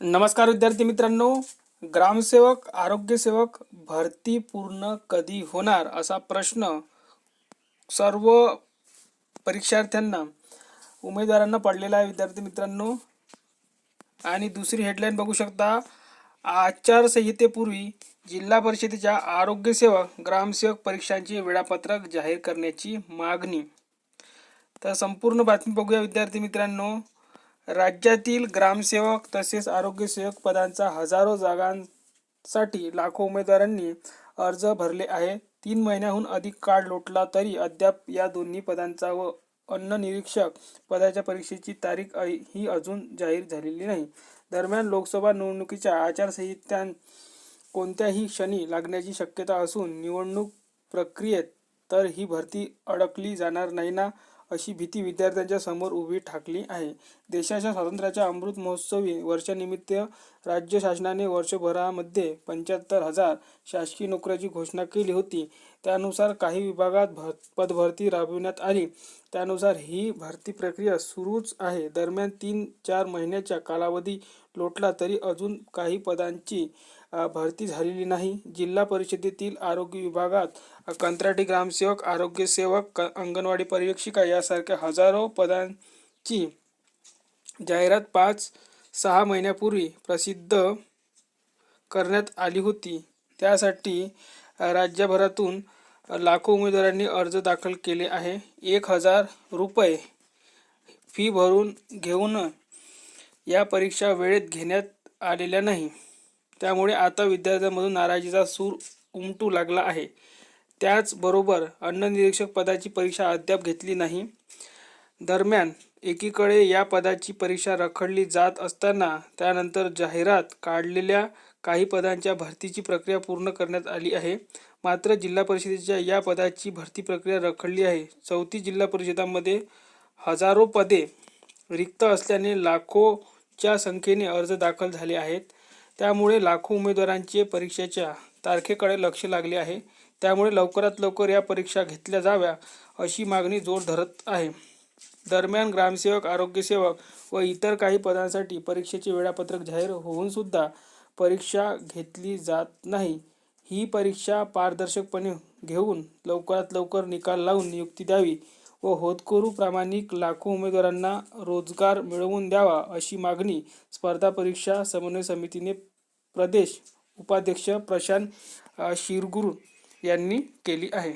नमस्कार विद्यार्थी मित्रांनो, ग्रामसेवक आरोग्यसेवक भरती पूर्ण कधी होणार असा प्रश्न सर्व परीक्षार्थ्यांना उमेदवारांना पडलेला आहे विद्यार्थी मित्रांनो. आणि दुसरी हेडलाईन बघू शकता, आचारसंहितेपूर्वी जिल्हा परिषदेच्या आरोग्यसेवक ग्रामसेवक परीक्षांचे वेळापत्रक जाहीर करण्याची मागणी. तर संपूर्ण बातमी बघूया विद्यार्थी मित्रांनो. राज्यातील ग्रामसेवक तसेच आरोग्यसेवक पदांचा हजारो जागांसाठी लाखो उमेदवारांनी अर्ज भरले आहे. 3 महिन्याहून अधिक काळ लोटला तरी अद्याप या दोन्ही पदांचा व अन्न निरीक्षक पदाच्या परीक्षेची तारीख ही अजून जाहीर झालेली नाही. दरम्यान लोकसभा निवडणुकीच्या आचारसंहिता कोणत्याही क्षणी लागण्याची शक्यता असून निवडणूक प्रक्रियेत तर ही भरती अडकली जाणार नाही ना, अशी भीती विद्यार्थ्यांच्या समोर उभी ठाकली आहे. देशाच्या स्वातंत्र्याच्या अमृत महोत्सवी वर्षानिमित्त राज्य शासनाने वर्षभरामध्ये 75,000 शासकीय नोकऱ्याची घोषणा केली होती. त्यानुसार काही विभागात पदभरती राबविण्यात आली. त्यानुसार ही भरती प्रक्रिया सुरूच आहे. दरम्यान 3-4 महिन्याचा कालावधी लोटला तरी अजून काही पदांची भरती झालेली नाही. जिल्हा परिषदेतील आरोग्य विभागात कंत्राटी ग्रामसेवक, आरोग्यसेवक, अंगणवाडी पर्यवेक्षिका यासारख्या हजारो पदांची जाहिरात 5-6 महिन्यापूर्वी प्रसिद्ध करण्यात आली होती. त्यासाठी राज्यभरातून लाखो उमेदवारांनी अर्ज दाखल केले आहे. 1,000 रुपये फी भरून घेऊन या परीक्षा वेळेत घेण्यात आलेल्या नाही. त्यामुळे आता विद्यार्थ्यांमधून नाराजीचा सूर उमटू लागला आहे. त्याचबरोबर अन्न निरीक्षक पदाची परीक्षा अद्याप घेतली नाही. दरम्यान एकीकडे या पदाची परीक्षा रखडली जात असताना त्यानंतर जाहिरात काढलेल्या काही पदांच्या भरतीची प्रक्रिया पूर्ण करण्यात आली आहे. मात्र जिल्हा परिषदेच्या या पदाची भरती प्रक्रिया रखडली आहे. 34 जिल्हा परिषदांमध्ये हजारो पदे रिक्त असल्याने लाखोच्या संख्येने अर्ज दाखल झाले आहेत. त्यामुळे लाखो उमेदवारांचे परीक्षेच्या तारखेकडे लक्ष लागले आहे. त्यामुळे लवकरात लवकर या परीक्षा घेतल्या जाव्या अशी मागणी जोर धरत आहे. दरम्यान ग्रामसेवक, आरोग्यसेवक व इतर काही पदांसाठी परीक्षेचे वेळापत्रक जाहीर होऊन सुद्धा परीक्षा घेतली जात नाही. ही परीक्षा पारदर्शकपणे घेऊन लवकरात लवकर निकाल लावून नियुक्ती द्यावी व होतकरू प्रामाणिक लाखो उमेदवारांना रोजगार मिळवून द्यावा अशी मागणी स्पर्धा परीक्षा समन्वय समितीने प्रदेश उपाध्यक्ष प्रशांत शिरगुरू यांनी केली आहे.